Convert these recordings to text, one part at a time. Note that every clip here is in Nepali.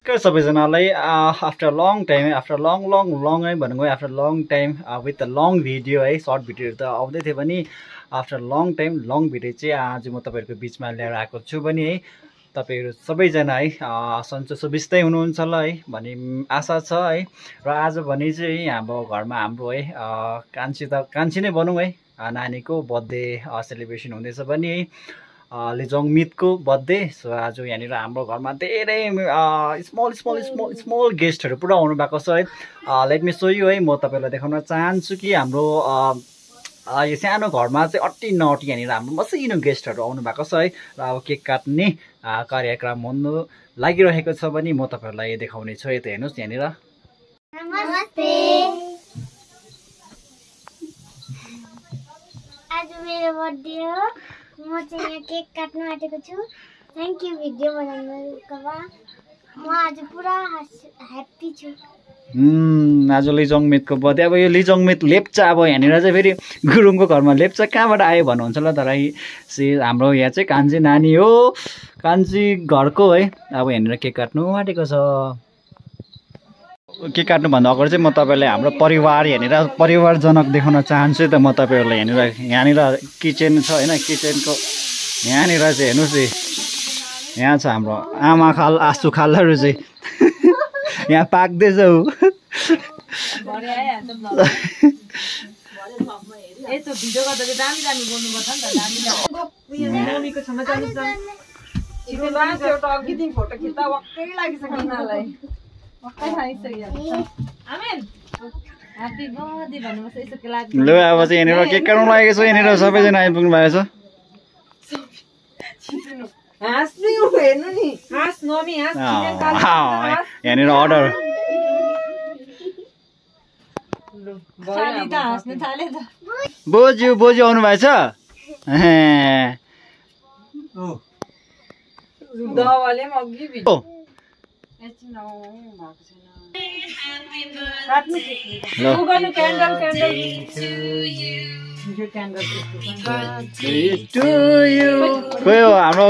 नमस्कार सबैजनालाई after long time after long भनौँ after long time with the long video है सर्ट भिडियोहरू त आउँदै थियो भने after long time long video चाहिँ आज म तपाईँहरूको बिचमा लिएर आएको छु भने है तपाईँहरू सबैजना है सन्चो सुबिस्तै हुनुहुन्छ होला है भन्ने आशा छ है। र आज भने चाहिँ हाम्रो घरमा हाम्रो है कान्छी नै भनौँ है नानीको बर्थडे सेलिब्रेसन हुँदैछ भने है लिजोङ मितको बर्थडे। सो आज यहाँनिर हाम्रो घरमा धेरै स्मल गेस्टहरू पुरा आउनु भएको छ है। लेट मी सो यु है, म तपाईँलाई देखाउन चाहन्छु कि हाम्रो यो सानो घरमा चाहिँ अति नटी यहाँनिर हाम्रो मसिनो गेस्टहरू आउनु भएको छ है। र अब केक काट्ने कार्यक्रम हुनु लागिरहेको छ भने म तपाईँहरूलाई देखाउने छु। यता हेर्नुहोस् यहाँनिर नमस्ते, आज मेरो बर्थडे हो। म चाहिँ यहाँ केक काट्न आँटेको छु। थ्याङ्क यू भिडियो बनाउनुको लागि। म आज पुरा ह्याप्पी छु। आज लिजोङ मितको बर्थडे। अब यो लिजोङ मित लेप्चा अब यहाँनिर चाहिँ फेरि गुरुङको घरमा लेप्चा कहाँबाट आयो भन्नुहुन्छ होला, तर हाम्रो यहाँ चाहिँ कान्छी नानी हो, कान्छी घरको है। अब यहाँनिर केक काट्नु आँटेको छ। केक काट्नुभन्दा अगाडि चाहिँ म तपाईँलाई हाम्रो परिवार यहाँनिर परिवारजनक देखाउन चाहन्छु। त म तपाईँहरूलाई यहाँनिर किचन छ होइन, किचनको यहाँनिर चाहिँ हेर्नुहोस् है, यहाँ छ हाम्रो आमा खाल आसु खालहरू चाहिँ यहाँ पाक्दैछ ऊ। ल अब चाहिँ यहाँनिर केक काट्नु लागेको छ। यहाँनिर सबैजना आइपुग्नु भएको छ। यहाँनिर अर्डर बोजू आउनु भएछ। गयो हाम्रो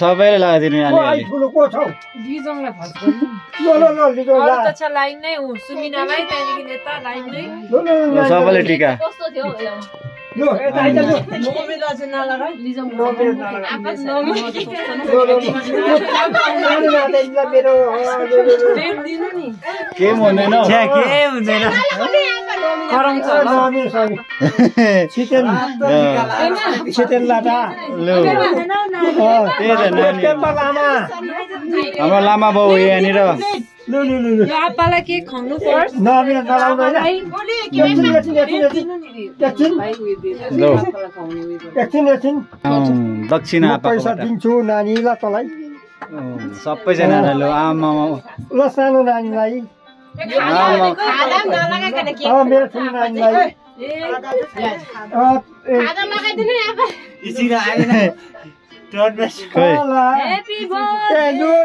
सबैले लगाइदिनु सबैले टिका के हुँदैन हाम्रो लामा बाउ यहाँनिर दक्षिणा पैसा दिन्छु नानीलाई तँलाई सबैजनालाई। ल आमा ल सानो नानीलाई मेरो ठुलो नानीलाई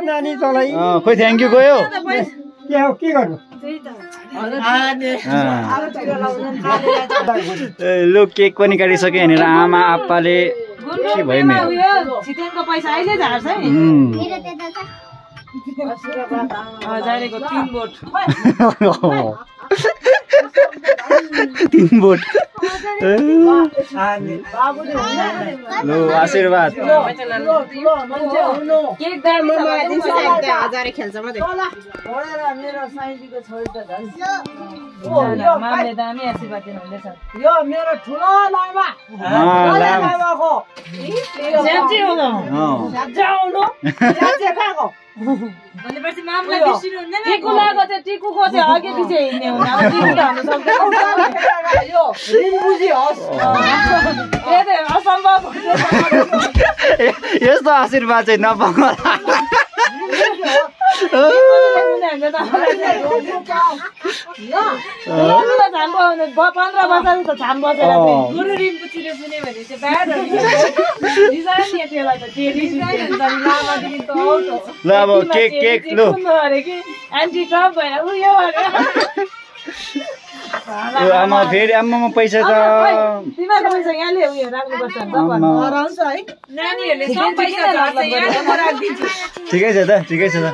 नानी तँलाई खोइ थ्याङ्क यू गयो के गर्नु। लु केक पनि काटिसक्यो। यहाँनिर आमा आप्पाले के भयो मेरो तीन बोट लो आशीर्वाद भनेपछि मामला बिर्सिनु हुँदैन टिकु लागो चाहिँ टिकुको चाहिँ अघि पछि हिँड्ने हो अब टिकु त हाल्नु सक्दैन यो रिम्बुजी होस् ए त असम्भव यस्तो आशीर्वाद चाहिँ नपाउँला आमा फेरि आमामा पैसा त तिमीहरूको पैसा यहाँले उयो राख्नुपर्छ हराउँछ है नानीहरूले सब पैसा यहाँले म राखिदिन्छु ठिकै छ त ठिकै छ त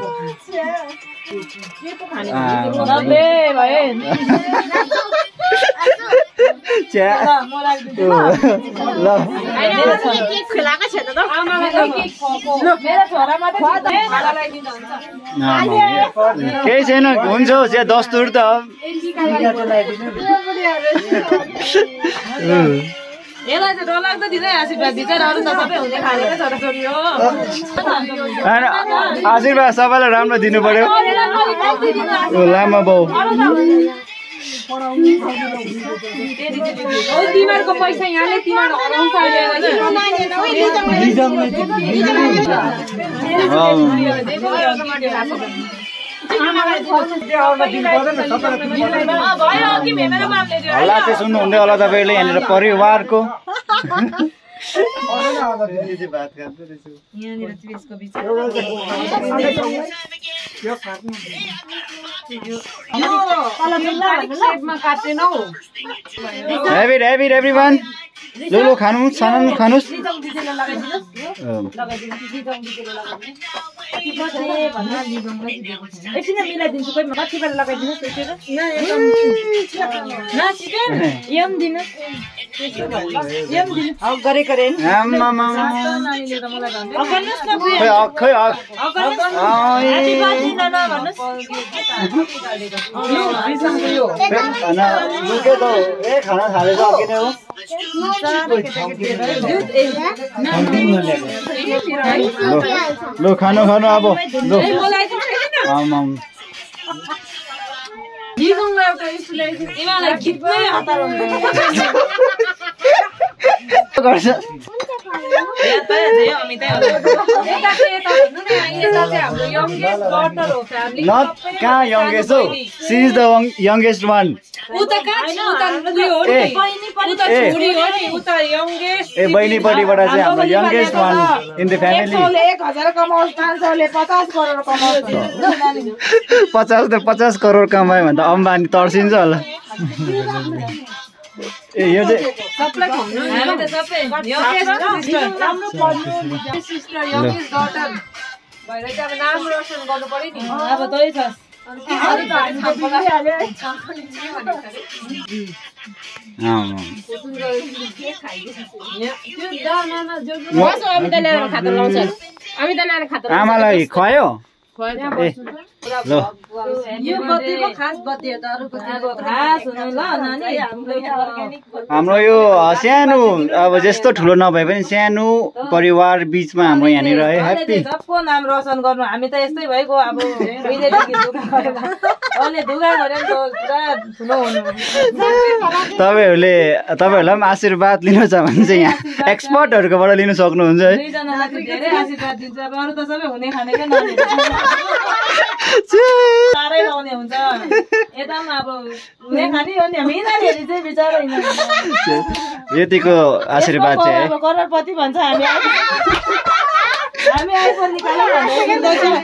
केही छैन हुन्छ चिया दस्तुर त यसलाई चाहिँ डरलाग्दो दिँदै आशीर्वाद दिन्छ अरू त सबै हुने खालेकै छोराछोरी हो आशीर्वाद सबैलाई राम्रो दिनु पर्यो लामा बाउ तिमीहरूको पैसा यहाँले तिमीहरू हराउँछ हल्ला चाहिँ सुन्नुहुँदै होला तपाईँले यहाँनिर परिवारको एभ्रिवान लु खानुहोस् खानुहोस् एकछिन मिलाइदिन्छु कोही कति बेला खाना थालेछ अघि नै हो लो खानु खानु अब लो गर्छ Not कहाँ youngest हो? She is the youngest one. ए बहिनीपट्टिबाट चाहिँ हाम्रो youngest one in the family. 50 crore कमायो भने त अम्बानी तर्सिन्छ होला ए यो चाहिँ आमालाई खुवायो हाम्रो यो सानो अब जस्तो ठुलो नभए पनि सानो परिवार बीचमा हाम्रो यहाँनिर है ह्याप्पी सबको नाम रोशन गर्नु हामी त यस्तै भइगयो अब तपाईँहरूलाई पनि आशीर्वाद लिनु छ भने चाहिँ यहाँ एक्सपर्टहरूकोबाट लिनु सक्नुहुन्छ है साह्रै लाउने हुन्छ यता पनि अब हुने खाने हो नि हामी नानीहरू चाहिँ बिचारा यतिको आशीर्वाद चाहिँ करोडपति भन्छ हामी आइफोन निकाल्छौँ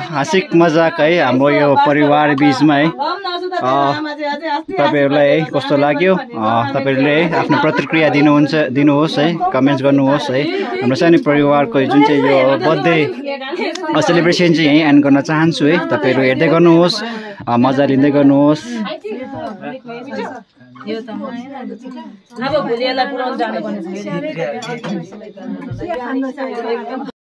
हाँसिक मजाक है हाम्रो यो परिवार बीचमा है तपाईँहरूलाई है कस्तो लाग्यो तपाईँहरूले आफ्नो प्रतिक्रिया दिनुहोस् है कमेन्ट्स गर्नुहोस् है हाम्रो सानो परिवारको जुन चाहिँ यो बर्थडे सेलिब्रेसन चाहिँ यहीँ एन्ड गर्न चाहन्छु है तपाईँहरू हेर्दै गर्नुहोस् मजा लिँदै गर्नुहोस् अब भोलि यसलाई पुऱ्याउनु जानुपर्ने छ